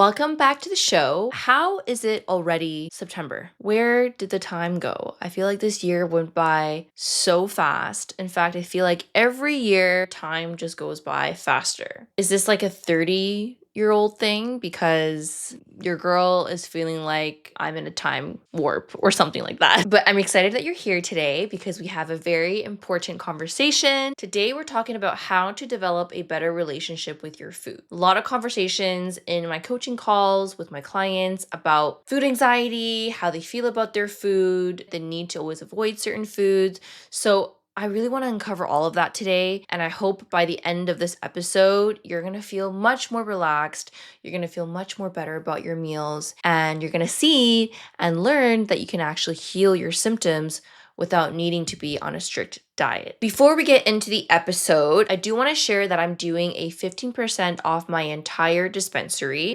Welcome back to the show. How is it already September? Where did the time go? I feel like this year went by so fast. In fact, I feel like every year time just goes by faster. Is this like a 30-year-old thing because your girl is feeling like I'm in a time warp or something like that? But I'm excited that you're here today because we have a very important conversation. Today, we're talking about how to develop a better relationship with your food. A lot of conversations in my coaching calls with my clients about food anxiety, how they feel about their food, the need to always avoid certain foods. So I really want to uncover all of that today. And I hope by the end of this episode, you're going to feel much more relaxed. You're going to feel much more better about your meals. And you're going to see and learn that you can actually heal your symptoms without needing to be on a strict diet. Before we get into the episode, I do want to share that I'm doing a 15% off my entire dispensary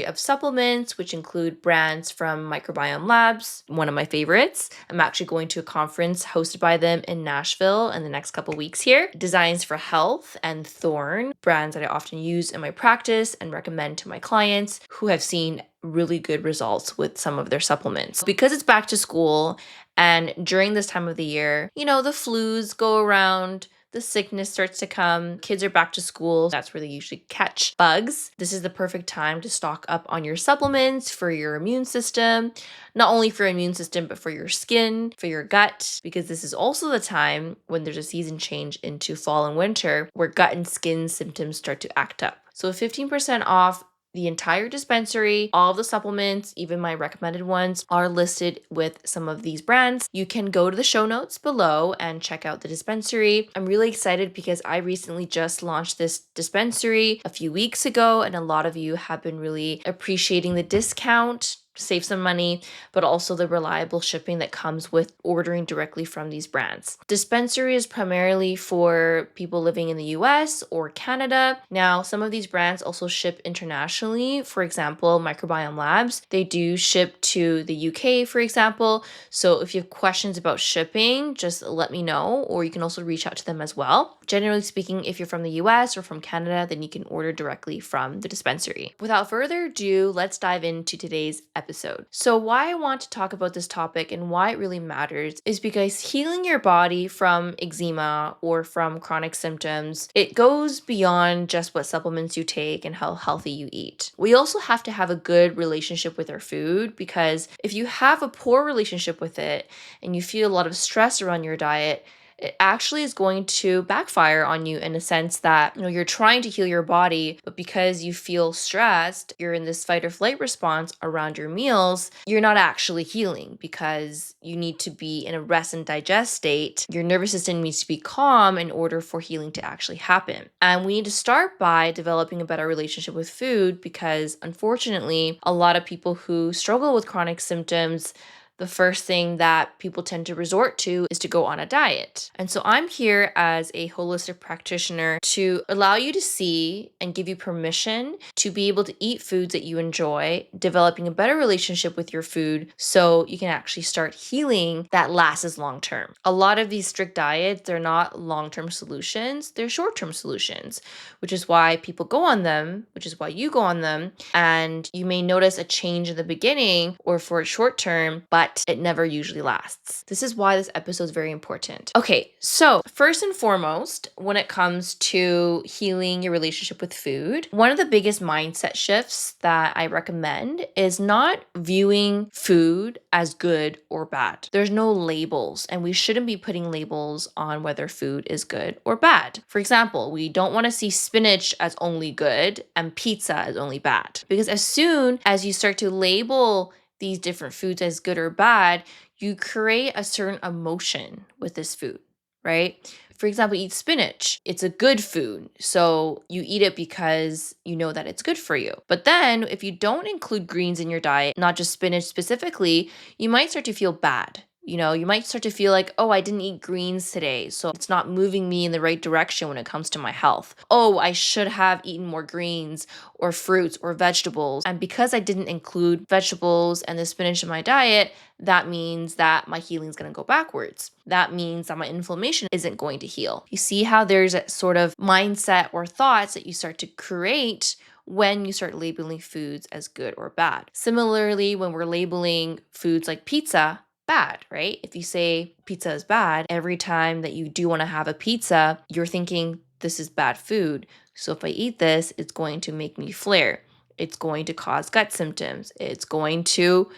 of supplements, which include brands from Microbiome Labs, one of my favorites. I'm actually going to a conference hosted by them in Nashville in the next couple weeks here. Designs for Health and Thorn, brands that I often use in my practice and recommend to my clients who have seen really good results with some of their supplements. Because it's back to school, and during this time of the year, the flus go around, the sickness starts to come, kids are back to school. That's where they usually catch bugs. This is the perfect time to stock up on your supplements for your immune system, not only for your immune system, but for your skin, for your gut, because this is also the time when there's a season change into fall and winter where gut and skin symptoms start to act up. So 15% off the entire dispensary, all of the supplements, even my recommended ones, are listed with some of these brands. You can go to the show notes below and check out the dispensary. I'm really excited because I recently just launched this dispensary a few weeks ago, and a lot of you have been really appreciating the discount, save some money, but also the reliable shipping that comes with ordering directly from these brands. Dispensary is primarily for people living in the US or Canada. Now, some of these brands also ship internationally. For example, Microbiome Labs, they do ship to the UK, for example. So if you have questions about shipping, just let me know, or you can also reach out to them as well. Generally speaking, if you're from the US or from Canada, then you can order directly from the dispensary. Without further ado, let's dive into today's episode. So why I want to talk about this topic and why it really matters is because healing your body from eczema or from chronic symptoms, it goes beyond just what supplements you take and how healthy you eat. We also have to have a good relationship with our food, because if you have a poor relationship with it and you feel a lot of stress around your diet, it actually is going to backfire on you in a sense that, you're trying to heal your body, but because you feel stressed, you're in this fight or flight response around your meals, you're not actually healing because you need to be in a rest and digest state. Your nervous system needs to be calm in order for healing to actually happen. And we need to start by developing a better relationship with food, because unfortunately, a lot of people who struggle with chronic symptoms, the first thing that people tend to resort to is to go on a diet. And so I'm here as a holistic practitioner to allow you to see and give you permission to be able to eat foods that you enjoy, developing a better relationship with your food so you can actually start healing that lasts long term. A lot of these strict diets, they're not long-term solutions, they're short-term solutions, which is why people go on them, which is why you go on them, and you may notice a change in the beginning or for a short term, but it never usually lasts. This is why this episode is very important. Okay, so first and foremost, when it comes to healing your relationship with food, one of the biggest mindset shifts that I recommend is not viewing food as good or bad. There's no labels, and we shouldn't be putting labels on whether food is good or bad. For example, we don't want to see spinach as only good and pizza as only bad, because as soon as you start to label these different foods as good or bad, you create a certain emotion with this food, right? For example, eat spinach. It's a good food, so you eat it because you know that it's good for you. But then if you don't include greens in your diet, not just spinach specifically, you might start to feel bad. You might start to feel like, oh, I didn't eat greens today, so it's not moving me in the right direction when it comes to my health. Oh, I should have eaten more greens or fruits or vegetables. And because I didn't include vegetables and the spinach in my diet, that means that my healing is going to go backwards. That means that my inflammation isn't going to heal. You see how there's a sort of mindset or thoughts that you start to create when you start labeling foods as good or bad. Similarly, when we're labeling foods like pizza bad, right? If you say pizza is bad, every time that you do want to have a pizza, you're thinking this is bad food. So if I eat this, it's going to make me flare. It's going to cause gut symptoms. It's going to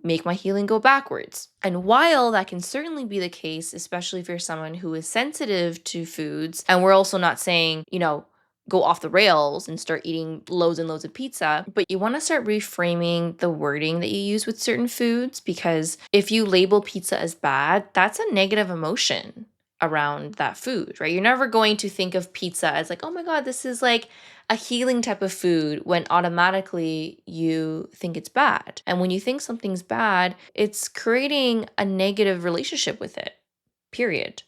make my healing go backwards. And while that can certainly be the case, especially if you're someone who is sensitive to foods, and we're also not saying, go off the rails and start eating loads and loads of pizza, but you want to start reframing the wording that you use with certain foods, because if you label pizza as bad, that's a negative emotion around that food, right? You're never going to think of pizza as like, oh my God, this is like a healing type of food, when automatically you think it's bad. And when you think something's bad, it's creating a negative relationship with it, period,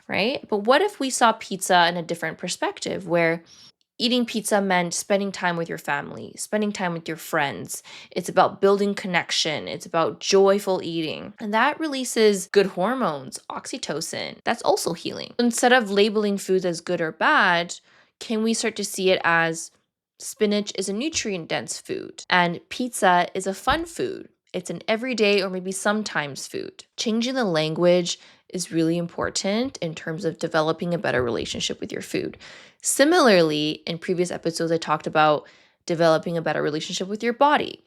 right? But what if we saw pizza in a different perspective, where eating pizza meant spending time with your family, spending time with your friends. It's about building connection. It's about joyful eating. And that releases good hormones, oxytocin. That's also healing. Instead of labeling foods as good or bad, can we start to see it as spinach is a nutrient-dense food and pizza is a fun food? It's an everyday or maybe sometimes food. Changing the language is really important in terms of developing a better relationship with your food. Similarly, in previous episodes, I talked about developing a better relationship with your body.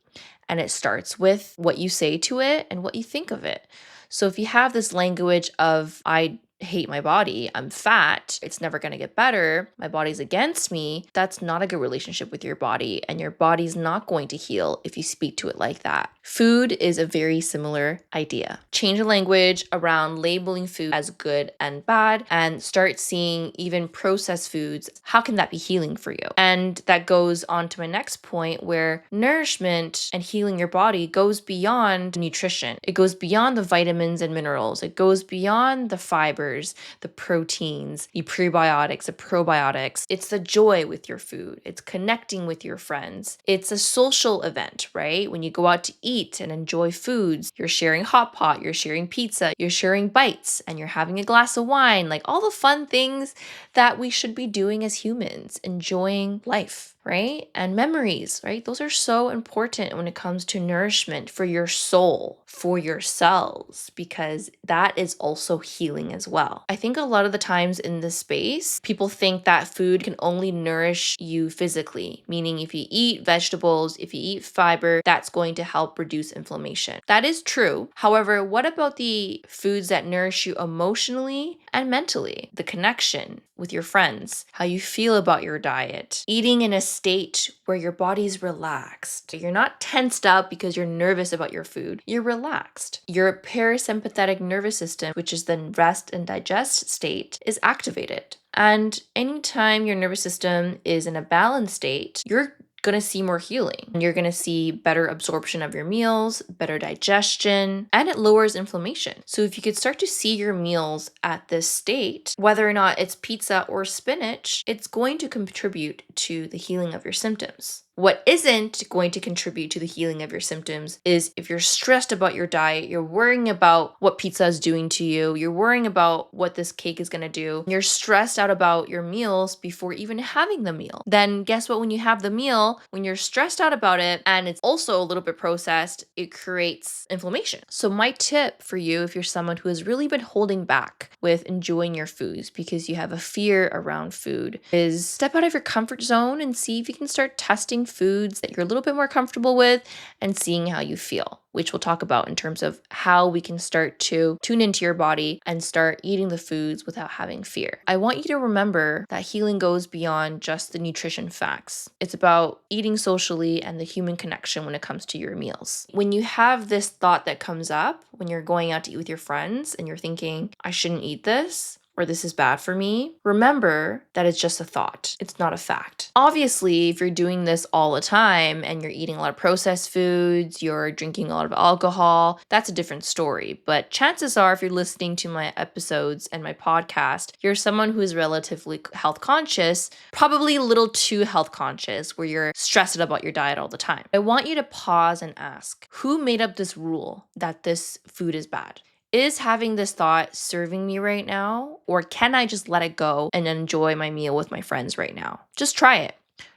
And it starts with what you say to it and what you think of it. So if you have this language of, I hate my body, I'm fat, it's never going to get better, my body's against me, that's not a good relationship with your body, and your body's not going to heal if you speak to it like that. Food is a very similar idea. Change the language around labeling food as good and bad, and start seeing even processed foods, how can that be healing for you? And that goes on to my next point, where nourishment and healing your body goes beyond nutrition. It goes beyond the vitamins and minerals. It goes beyond the fibers, the proteins, the prebiotics, the probiotics. It's the joy with your food. It's connecting with your friends. It's a social event, right? When you go out to eat and enjoy foods, you're sharing hot pot, you're sharing pizza, you're sharing bites, and you're having a glass of wine, like all the fun things that we should be doing as humans, enjoying life, right? And memories, right? Those are so important when it comes to nourishment for your soul, for your cells, because that is also healing as well. I think a lot of the times in this space, people think that food can only nourish you physically, meaning if you eat vegetables, if you eat fiber, that's going to help reduce inflammation. That is true. However, what about the foods that nourish you emotionally and mentally? The connection with your friends, how you feel about your diet, eating in a state where your body's relaxed. You're not tensed up because you're nervous about your food. You're relaxed. Your parasympathetic nervous system, which is the rest and digest state, is activated. And anytime your nervous system is in a balanced state, you're going to see more healing. You're going to see better absorption of your meals, better digestion, and it lowers inflammation. So if you could start to see your meals at this state, whether or not it's pizza or spinach, it's going to contribute to the healing of your symptoms. What isn't going to contribute to the healing of your symptoms is if you're stressed about your diet, you're worrying about what pizza is doing to you, you're worrying about what this cake is going to do, you're stressed out about your meals before even having the meal. Then guess what? When you have the meal, when you're stressed out about it and it's also a little bit processed, it creates inflammation. So my tip for you, if you're someone who has really been holding back with enjoying your foods because you have a fear around food, is step out of your comfort zone and see if you can start testing foods that you're a little bit more comfortable with and seeing how you feel, which we'll talk about in terms of how we can start to tune into your body and start eating the foods without having fear. I want you to remember that healing goes beyond just the nutrition facts. It's about eating socially and the human connection when it comes to your meals. When you have this thought that comes up when you're going out to eat with your friends and you're thinking, I shouldn't eat this, or this is bad for me, remember that it's just a thought. It's not a fact. Obviously, if you're doing this all the time and you're eating a lot of processed foods, you're drinking a lot of alcohol, that's a different story. But chances are, if you're listening to my episodes and my podcast, you're someone who is relatively health conscious, probably a little too health conscious, where you're stressed about your diet all the time. I want you to pause and ask, who made up this rule that this food is bad? Is having this thought serving me right now? Or can I just let it go and enjoy my meal with my friends right now? Just try it.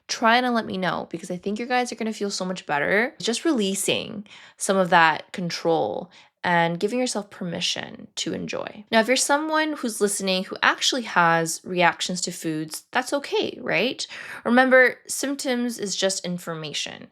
try it and let me know, because I think you guys are going to feel so much better just releasing some of that control and giving yourself permission to enjoy. Now, if you're someone who's listening who actually has reactions to foods, that's okay, right? Remember, symptoms is just information.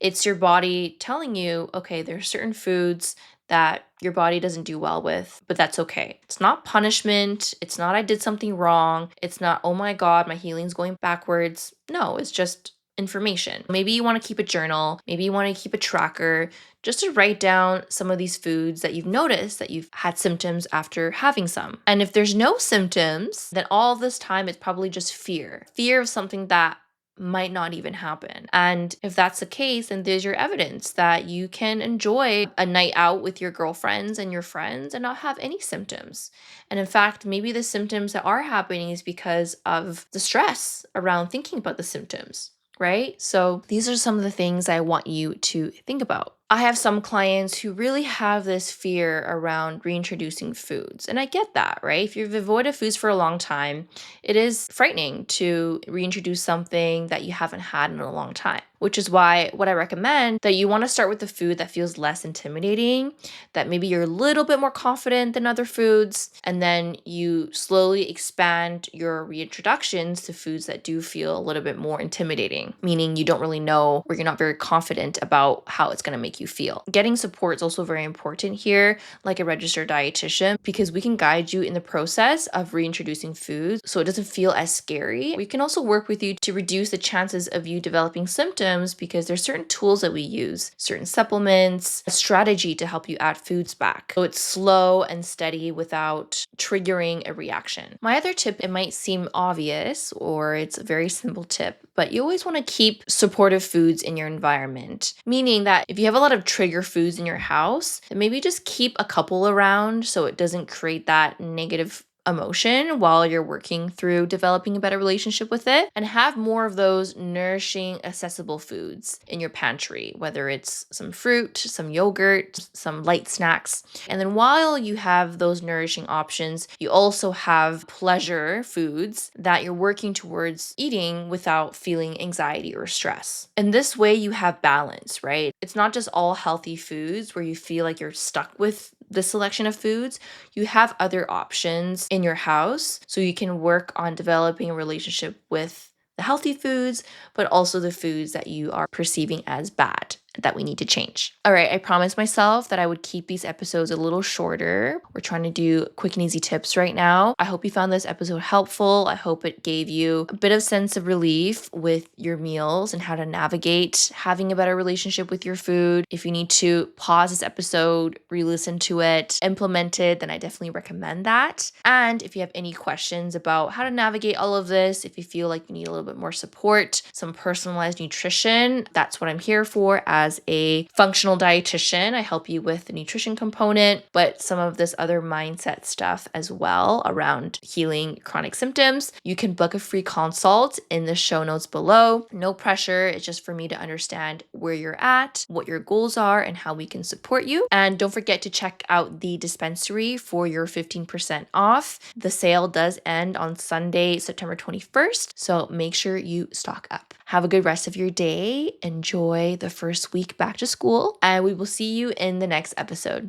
It's your body telling you, okay, there are certain foods that your body doesn't do well with, but that's okay. It's not punishment. It's not I did something wrong. It's not, oh my God, my healing's going backwards. No, it's just information. Maybe you want to keep a journal. Maybe you want to keep a tracker just to write down some of these foods that you've noticed that you've had symptoms after having some. And if there's no symptoms, then all this time it's probably just fear of something that might not even happen. And if that's the case, then there's your evidence that you can enjoy a night out with your girlfriends and your friends and not have any symptoms. And in fact, maybe the symptoms that are happening is because of the stress around thinking about the symptoms, right? So these are some of the things I want you to think about. I have some clients who really have this fear around reintroducing foods. And I get that, right? If you've avoided foods for a long time, it is frightening to reintroduce something that you haven't had in a long time, which is why what I recommend that you want to start with the food that feels less intimidating, that maybe you're a little bit more confident than other foods, and then you slowly expand your reintroductions to foods that do feel a little bit more intimidating, meaning you don't really know or you're not very confident about how it's going to make you feel. Getting support is also very important here, like a registered dietitian, because we can guide you in the process of reintroducing foods so it doesn't feel as scary. We can also work with you to reduce the chances of you developing symptoms because there's certain tools that we use, certain supplements, a strategy to help you add foods back. So it's slow and steady without triggering a reaction. My other tip, it might seem obvious or it's a very simple tip, but you always want to keep supportive foods in your environment, meaning that if you have a lot of trigger foods in your house, then maybe just keep a couple around so it doesn't create that negative emotion while you're working through developing a better relationship with it, and have more of those nourishing, accessible foods in your pantry, whether it's some fruit, some yogurt, some light snacks. And then while you have those nourishing options, you also have pleasure foods that you're working towards eating without feeling anxiety or stress. And this way you have balance, right? It's not just all healthy foods where you feel like you're stuck with the selection of foods. You have other options in your house so you can work on developing a relationship with the healthy foods, but also the foods that you are perceiving as bad that we need to change. All right, I promised myself that I would keep these episodes a little shorter. We're trying to do quick and easy tips right now. I hope you found this episode helpful. I hope it gave you a bit of sense of relief with your meals and how to navigate having a better relationship with your food. If you need to pause this episode, re-listen to it, implement it, then I definitely recommend that. And if you have any questions about how to navigate all of this, if you feel like you need a little bit more support, some personalized nutrition, that's what I'm here for as a functional dietitian. I help you with the nutrition component, but some of this other mindset stuff as well around healing chronic symptoms. You can book a free consult in the show notes below. No pressure. It's just for me to understand where you're at, what your goals are, and how we can support you. And don't forget to check out the dispensary for your 15% off. The sale does end on Sunday, September 21st. So make sure you stock up. Have a good rest of your day. Enjoy the first week back to school, and we will see you in the next episode.